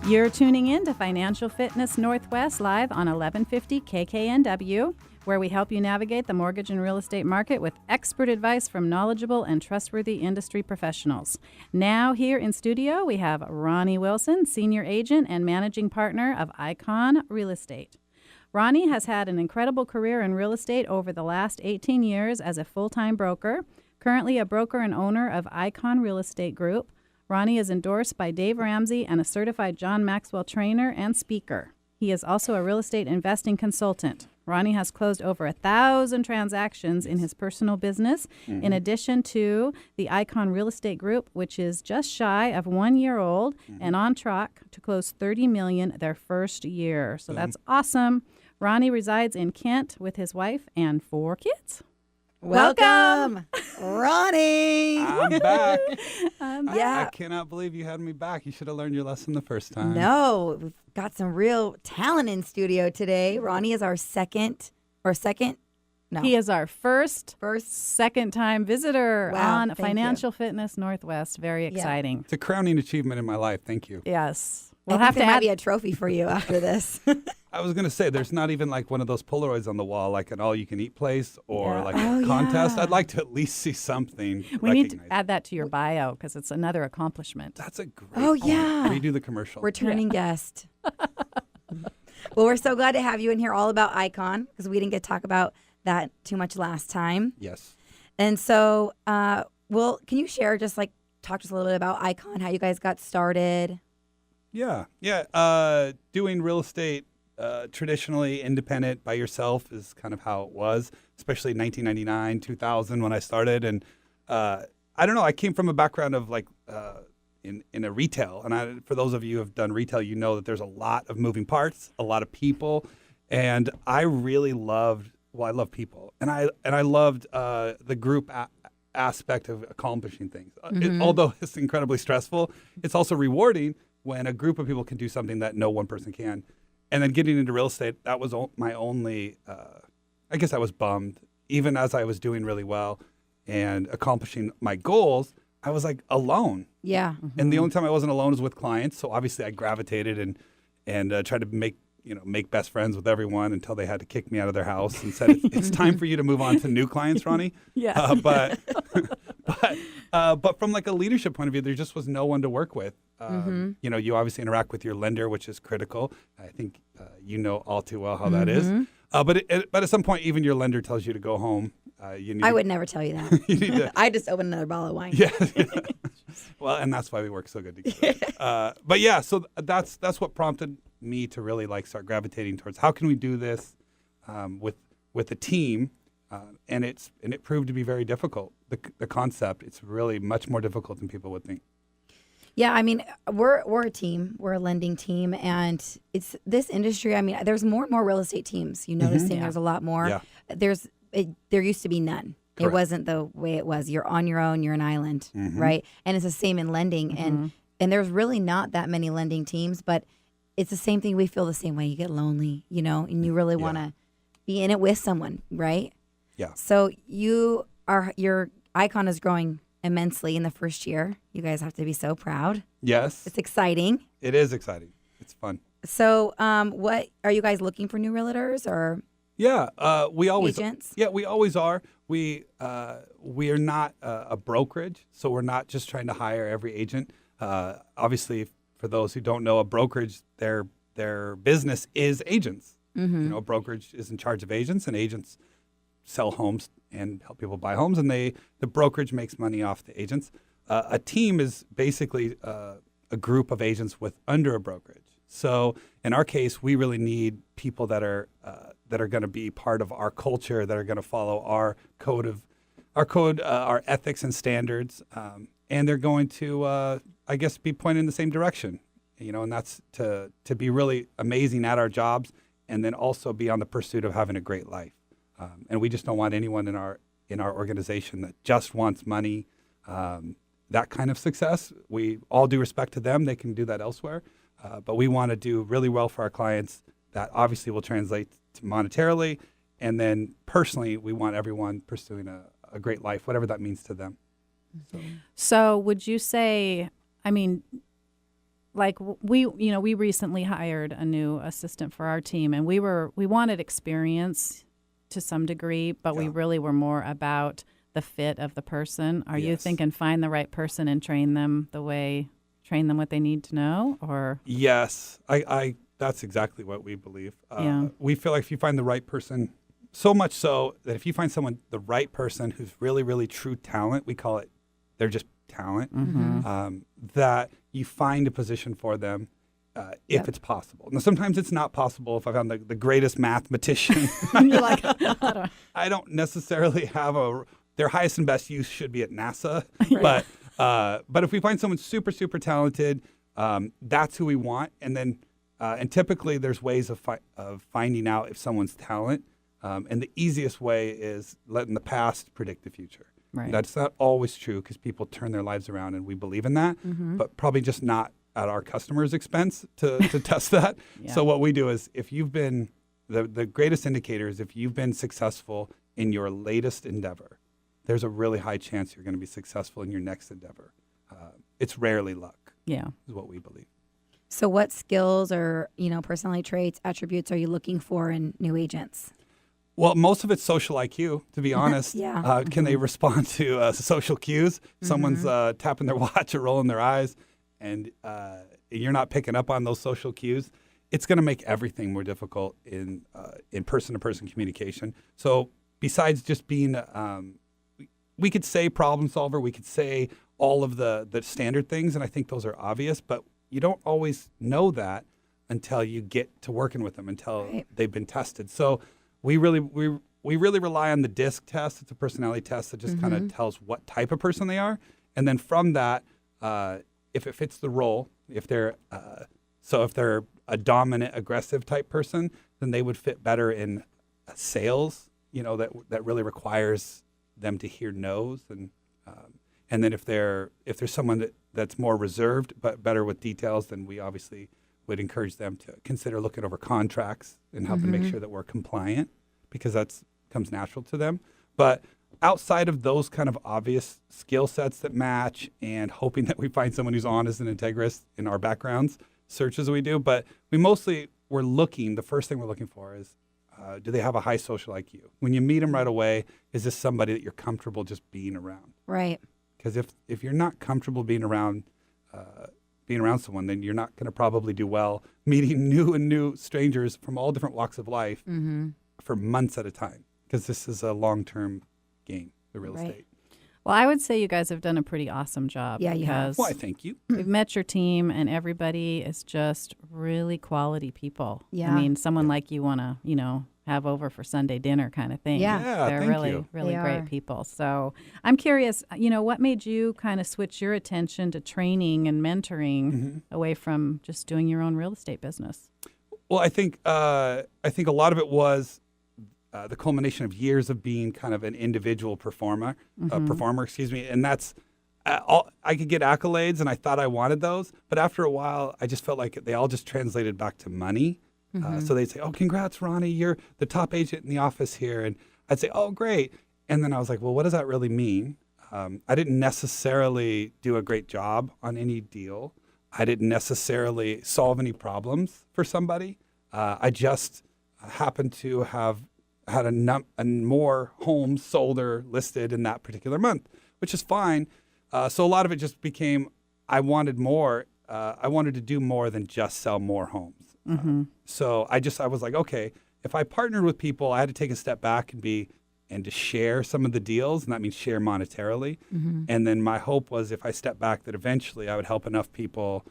You're tuning in to Financial Fitness Northwest live on 1150 KKNW, where we help you navigate the mortgage and real estate market with expert advice from knowledgeable and trustworthy industry professionals. Now here in studio, we have Ronny Wilson, Senior Agent and Managing Partner of Icon Real Estate. Ronny has had an incredible career in real estate over the last 18 years as a full-time broker, currently a broker and owner of Icon Real Estate Group. Ronny is endorsed by Dave Ramsey and a certified John Maxwell trainer and speaker. He is also a real estate investing consultant. Ronny has closed over 1,000 transactions in his personal business, in addition to the Icon Real Estate Group, which is just shy of 1 year old and on track to close $30 million their first year. So that's awesome. Ronny resides in Kent with his wife and 4 kids. Welcome, Ronny. I'm back. Yeah. I cannot believe you had me back. You should have learned your lesson the first time. No, we've got some real talent in studio today. Ronny is our He is our first second-time visitor on Financial Fitness Northwest. Very exciting. It's a crowning achievement in my life. Thank you. Yes. We'll have to might be a trophy for you after this. I was going to say, there's not even like one of those Polaroids on the wall, like an all-you-can-eat place or like a contest. I'd like to at least see something. We need to add that to your bio because it's another accomplishment. That's a great point. Redo the commercial. Returning guest. Well, we're so glad to have you in here all about Icon because we didn't get to talk about that too much last time. Yes. And so, can you share, just like talk to us a little bit about Icon, how you guys got started? Yeah. Doing real estate traditionally independent by yourself is kind of how it was, especially 1999, 2000 when I started. And I don't know, I came from a background of like in a retail. And for those of you who have done retail, you know that there's a lot of moving parts, a lot of people. And I really loved, I love people. And I loved the group aspect of accomplishing things. Although it's incredibly stressful, it's also rewarding when a group of people can do something that no one person can. And then getting into real estate, that was my only, I guess I was bummed. Even as I was doing really well and accomplishing my goals, I was like alone. Yeah. And the only time I wasn't alone was with clients. So obviously I gravitated and tried to make best friends with everyone until they had to kick me out of their house and said, it's time for you to move on to new clients, Ronny. Yeah. But from like a leadership point of view, there just was no one to work with. You obviously interact with your lender, which is critical. I think you know all too well how that is. But at some point, even your lender tells you to go home. I would never tell you that. You need to, I just opened another bottle of wine. Yeah. Well, and that's why we work so good together. But yeah, so that's what prompted me to really like start gravitating towards how can we do this with a team. And it proved to be very difficult. The concept, it's really much more difficult than people would think. Yeah, I mean, we're a team. We're a lending team, and it's this industry. I mean, there's more and more real estate teams. You noticing there's a lot more. Yeah. There used to be none. Correct. It wasn't the way it was. You're on your own. You're an island, right? And it's the same in lending, and there's really not that many lending teams, but it's the same thing. We feel the same way. You get lonely, and you really want to be in it with someone, right? Yeah. So your Icon is growing immensely in the first year. You guys have to be so proud. Yes. It's exciting. It is exciting. It's fun. So, what are you guys looking for, new realtors or we always agents? Yeah, we always are. We are not a brokerage, so we're not just trying to hire every agent. Obviously, for those who don't know, a brokerage, their business is agents. A brokerage is in charge of agents, and agents sell homes and help people buy homes, and the brokerage makes money off the agents. A team is basically a group of agents under a brokerage. So in our case, we really need people that are going to be part of our culture, that are going to follow our ethics and standards, and they're going to, I guess, be pointed in the same direction. And that's to be really amazing at our jobs, and then also be on the pursuit of having a great life. And we just don't want anyone in our organization that just wants money, that kind of success. We all due respect to them. They can do that elsewhere. But we want to do really well for our clients. That obviously will translate to monetarily. And then personally, we want everyone pursuing a great life, whatever that means to them. So would you say, I mean, like we recently hired a new assistant for our team, and we wanted experience to some degree, but we really were more about the fit of the person. Are you thinking find the right person and train them what they need to know, or? Yes, I that's exactly what we believe. Yeah. We feel like if you find the right person, so much so that if you find the right person who's really, really true talent, we call it, they're just talent, that you find a position for them if it's possible. Now, sometimes it's not possible. If I found the greatest mathematician, You're like, I don't necessarily have their highest and best use should be at NASA, but if we find someone super, super talented, that's who we want. And then, and typically there's ways of finding out if someone's talent. And the easiest way is letting the past predict the future. Right. That's not always true because people turn their lives around, and we believe in that, but probably just not at our customers' expense to test that. Yeah. So what we do is if you've been, the greatest indicator is if you've been successful in your latest endeavor, there's a really high chance you're going to be successful in your next endeavor. It's rarely luck, is what we believe. So what skills or, personality traits, attributes are you looking for in new agents? Well, most of it's social IQ, to be honest. Can they respond to social cues? Someone's tapping their watch or rolling their eyes, and you're not picking up on those social cues. It's going to make everything more difficult in person-to-person communication. So besides just being, we could say problem solver, we could say all of the standard things, and I think those are obvious, but you don't always know that until you get to working with them, until they've been tested. So we really rely on the DISC test. It's a personality test that just kind of tells what type of person they are. And then from that, if it fits the role, if they're a dominant, aggressive type person, then they would fit better in sales, that really requires them to hear no's. And then if there's someone that's more reserved but better with details, then we obviously would encourage them to consider looking over contracts and help them make sure that we're compliant, because comes natural to them. But outside of those kind of obvious skill sets that match, and hoping that we find someone who's honest and integrous in our backgrounds searches we do, but the first thing we're looking for is, do they have a high social IQ? When you meet them right away, is this somebody that you're comfortable just being around? Right. Because if you're not comfortable being around someone, then you're not going to probably do well meeting new strangers from all different walks of life for months at a time, because this is a long-term game, the real estate. Well, I would say you guys have done a pretty awesome job. Yeah, you have. Well, I thank you. We've met your team, and everybody is just really quality people. Yeah. I mean, someone like you want to, have over for Sunday dinner kind of thing. Yeah. They're thank really, you. really They great are. people. So I'm curious, what made you kind of switch your attention to training and mentoring away from just doing your own real estate business? Well, I think a lot of it was the culmination of years of being kind of an individual performer, and that's I could get accolades, and I thought I wanted those, but after a while, I just felt like they all just translated back to money. So they'd say, "Oh, congrats, Ronny, you're the top agent in the office here," and I'd say, "Oh, great," and then I was like, "Well, what does that really mean?" I didn't necessarily do a great job on any deal. I didn't necessarily solve any problems for somebody. I just happened to have had more homes sold or listed in that particular month, which is fine. So a lot of it just became, I wanted more. I wanted to do more than just sell more homes. So I was like, okay, if I partnered with people, I had to take a step back and to share some of the deals, and that means share monetarily. And then my hope was, if I step back, that eventually I would help enough people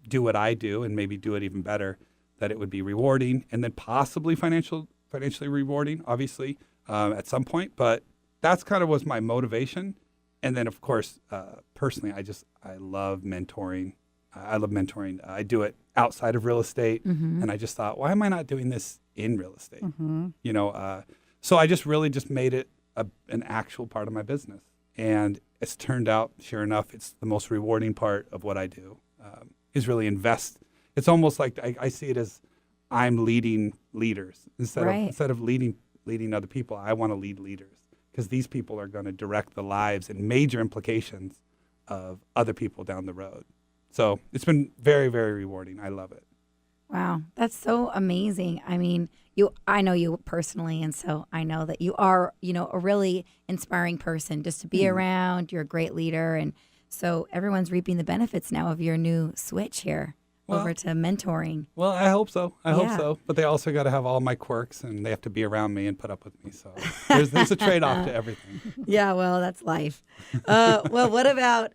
do what I do and maybe do it even better, that it would be rewarding, and then possibly financially rewarding, obviously, at some point. But that's kind of was my motivation. And then, of course, personally, I love mentoring. I love mentoring. I do it outside of real estate, and I just thought, why am I not doing this in real estate? So I just really just made it an actual part of my business, and it's turned out, sure enough, it's the most rewarding part of what I do. Is really invest. It's almost like I see it as I'm leading leaders instead of leading other people. I want to lead leaders, because these people are going to direct the lives and major implications of other people down the road. So it's been very, very rewarding. I love it. Wow, that's so amazing. I mean, I know you personally, and so I know that you are, a really inspiring person just to be around. You're a great leader, and so everyone's reaping the benefits now of your new switch here over to mentoring. Well, I hope so. I hope Yeah. so. But they also got to have all my quirks, and they have to be around me and put up with me. So there's a trade-off to everything. Yeah, well, that's life. Well, what about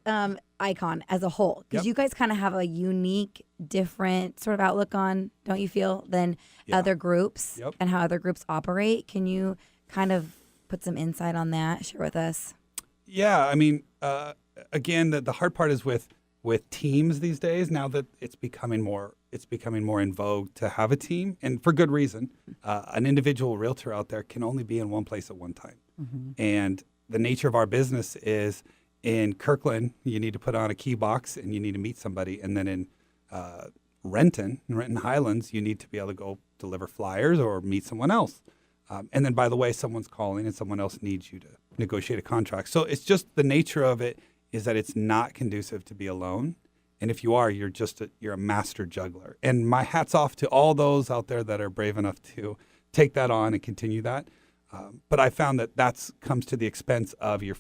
Icon as a whole? Because Yep. you guys kind of have a unique, different sort of outlook on, don't you feel, than Yeah. other groups Yep. and how other groups operate. Can you kind of put some insight on that? Share with us. Yeah, I mean, again, the hard part is with teams these days. Now that it's becoming more in vogue to have a team, and for good reason. An individual realtor out there can only be in one place at one time, and the nature of our business is in Kirkland, you need to put on a key box and you need to meet somebody, and then in Renton Highlands, you need to be able to go deliver flyers or meet someone else. And then, by the way, someone's calling and someone else needs you to negotiate a contract. So it's just the nature of it is that it's not conducive to be alone. And if you are, you're a master juggler. And my hat's off to all those out there that are brave enough to take that on and continue that. But I found that comes to the expense of your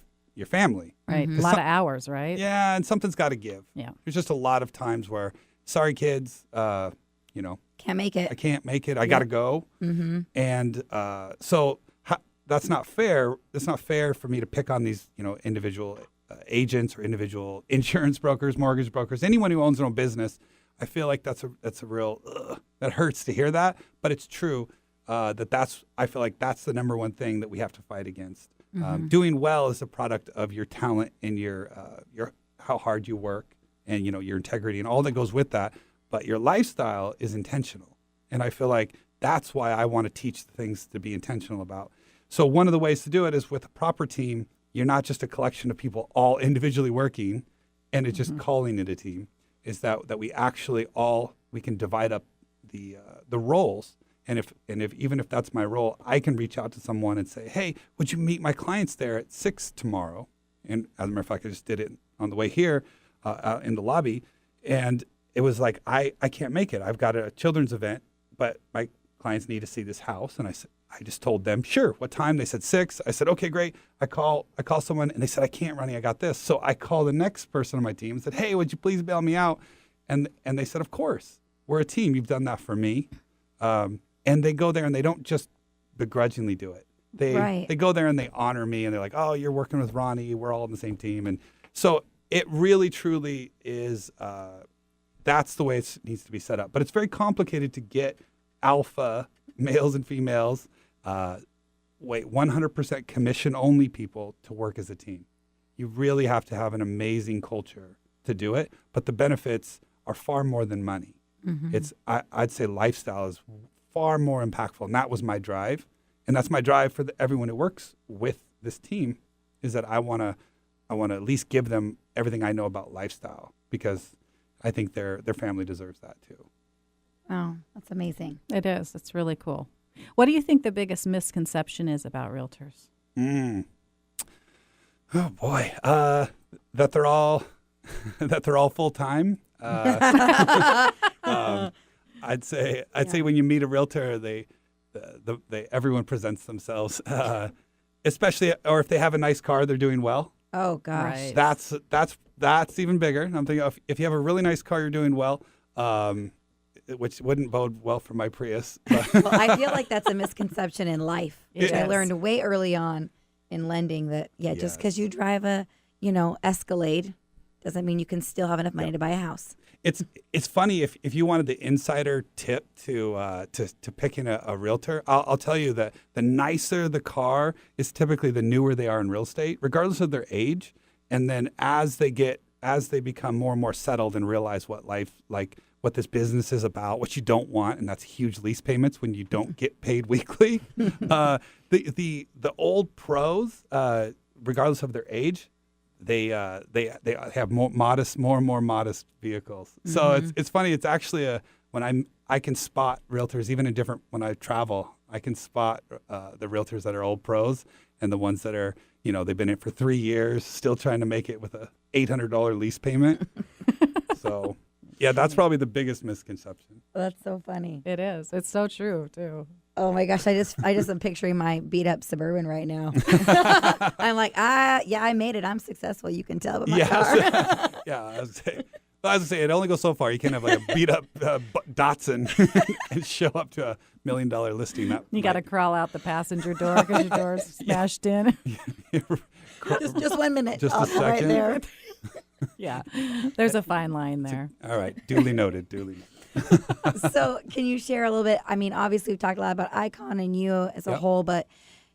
family. Right. A lot of hours, right? Yeah, and something's got to give. Yeah. There's just a lot of times where, sorry, kids, Can't make it. I can't make it. I got to go. Mm-hmm. And so that's not fair. It's not fair for me to pick on these, individual agents or individual insurance brokers, mortgage brokers, anyone who owns their own business. I feel like that's a real that hurts to hear that, but it's true. I feel like that's the number one thing that we have to fight against. Doing well is a product of your talent and your how hard you work and your integrity and all that goes with that. But your lifestyle is intentional, and I feel like that's why I want to teach the things to be intentional about. So one of the ways to do it is with a proper team. You're not just a collection of people all individually working, and it's just calling it a team. Is that we actually we can divide up the roles. And if even if that's my role, I can reach out to someone and say, hey, would you meet my clients there at 6 tomorrow? And as a matter of fact, I just did it on the way here out in the lobby. And it was like, I can't make it. I've got a children's event, but my clients need to see this house. And I just told them, sure, what time? They said 6. I said, okay, great. I call someone and they said, I can't, Ronny, I got this. So I call the next person on my team and said, hey, would you please bail me out? And they said, of course, we're a team. You've done that for me. And they go there and they don't just begrudgingly do it. They go there and they honor me and they're like, oh, you're working with Ronny. We're all on the same team. And so it really, truly is, that's the way it needs to be set up. But it's very complicated to get alpha males and females, 100% commission only people to work as a team. You really have to have an amazing culture to do it. But the benefits are far more than money. I'd say lifestyle is far more impactful. And that was my drive. And that's my drive for everyone who works with this team is that I want to at least give them everything I know about lifestyle because I think their family deserves that too. Oh, that's amazing. It is. It's really cool. What do you think the biggest misconception is about realtors? Oh boy, that they're all full time. I'd say when you meet a realtor, everyone presents themselves, especially or if they have a nice car, they're doing well. Oh gosh, Right. That's even bigger. I'm thinking if you have a really nice car, you're doing well, which wouldn't bode well for my Prius. But Well, I feel like that's a misconception in life, which I Yes. learned way early on in lending that, just Yes. because you drive a, Escalade doesn't mean you can still have enough money to buy a house. It's funny if you wanted the insider tip to picking a realtor, I'll tell you that the nicer the car is typically the newer they are in real estate, regardless of their age. And then as they become more and more settled and realize what what this business is about, what you don't want, and that's huge lease payments when you don't get paid weekly. The old pros, regardless of their age, they have more and more modest vehicles. So it's funny. It's actually when I can spot realtors even in when I travel. I can spot the realtors that are old pros and the ones that are they've been in it for 3 years, still trying to make it with a $800 lease payment. So, yeah, that's probably the biggest misconception. That's so funny. It is. It's so true too. Oh my gosh, I just am picturing my beat up Suburban right now. I'm like, yeah, I made it. I'm successful. You can tell by my car. Yeah, I was going to say, it only goes so far. You can't have like a beat up Datsun and show up to $1 million listing. You got to crawl out the passenger door because your door's smashed in. just 1 minute. Just a I'll go right second. there. Yeah, there's a fine line there. All right, duly noted. So can you share a little bit? I mean, obviously we've talked a lot about Icon and you as a Yep. whole, but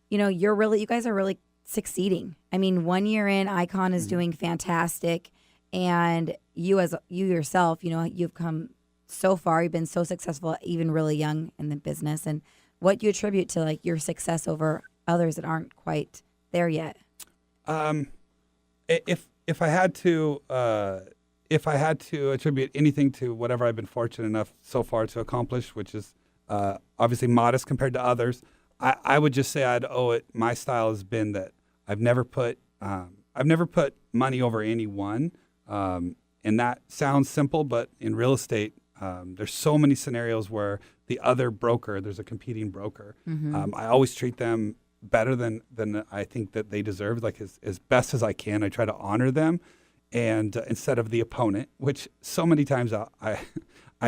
you guys are really succeeding. I mean, 1 year in, Icon is doing fantastic, and you yourself, you've come so far. You've been so successful, even really young in the business. And what do you attribute to like your success over others that aren't quite there yet? If I had to attribute anything to whatever I've been fortunate enough so far to accomplish, which is obviously modest compared to others, I would just say I'd owe it. My style has been that I've never put money over anyone, and that sounds simple, but in real estate, there's so many scenarios where the other broker, there's a competing broker. I always treat them better than I think that they deserve, like as best as I can. I try to honor them, and instead of the opponent, which so many times I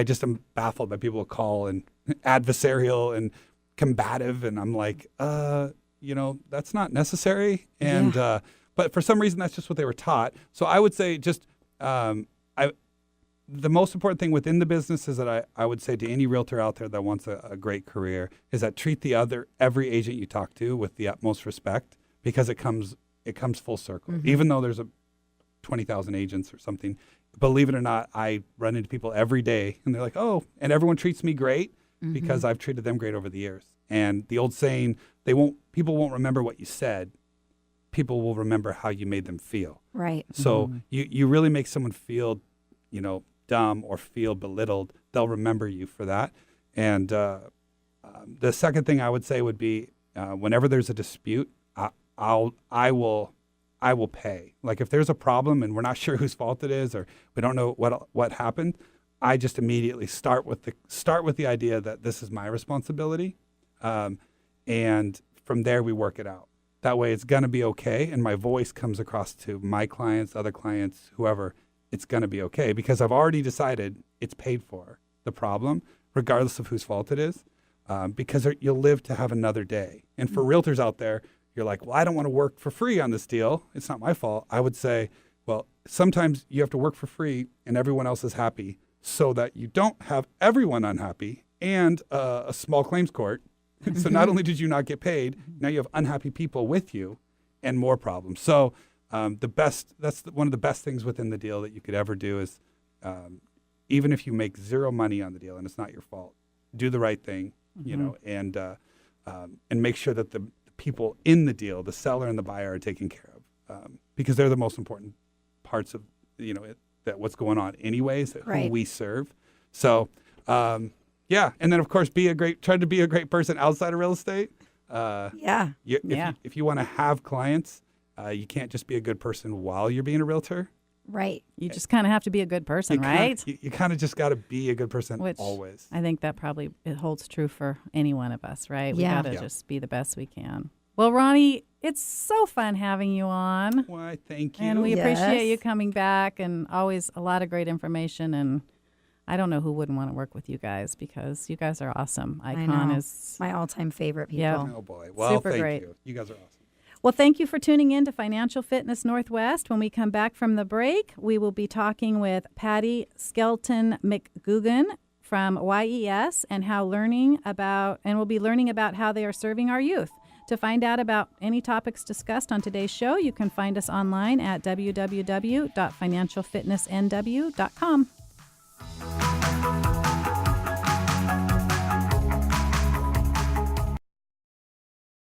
just am baffled by people who call and adversarial and combative, and I'm like, that's not necessary. And but for some reason, that's just what they were taught. So I would say just the most important thing within the business is that I would say to any realtor out there that wants a great career is that treat every agent you talk to with the utmost respect, because it comes full circle. Even though there's 20,000 agents or something, believe it or not, I run into people every day and they're like, oh, and everyone treats me great because I've treated them great over the years. And the old saying, people won't remember what you said. People will remember how you made them feel. Right. So you really make someone feel, dumb or feel belittled. They'll remember you for that. And the second thing I would say would be whenever there's a dispute, I will pay. Like if there's a problem and we're not sure whose fault it is or we don't know what happened, I just immediately start with the idea that this is my responsibility, and from there we work it out. That way it's going to be okay, and my voice comes across to my clients, other clients, whoever. It's going to be okay because I've already decided it's paid for, the problem, regardless of whose fault it is, because you'll live to have another day. And for realtors out there, you're like, well, I don't want to work for free on this deal. It's not my fault. I would say, well, sometimes you have to work for free and everyone else is happy so that you don't have everyone unhappy and a small claims court. So not only did you not get paid, now you have unhappy people with you and more problems. So one of the best things within the deal that you could ever do is even if you make zero money on the deal and it's not your fault, do the right thing, and make sure that the people in the deal, the seller and the buyer, are taken care of, because they're the most important parts of that what's going on anyways, who we serve. So and then of course try to be a great person outside of real estate. If you want to have clients, you can't just be a good person while you're being a realtor. Right. You just kind of have to be a good person, right? You kind of just got to be a good person. Which always. I think that probably it holds true for any one of us, right? We Yeah. got to just be the best we can. Well, Ronny, it's so fun having you on. Why, thank you. And we appreciate Yes. you coming back, and always a lot of great information. And I don't know who wouldn't want to work with you guys, because you guys are awesome. I Icon know. is My all-time favorite people. Yeah. Oh boy. Well, Super thank great. you. You guys are awesome. Well, thank you for tuning in to Financial Fitness Northwest. When we come back from the break, we will be talking with Patty Skelton McGugan from YES and we'll be learning about how they are serving our youth. To find out about any topics discussed on today's show, you can find us online at www.financialfitnessnw.com.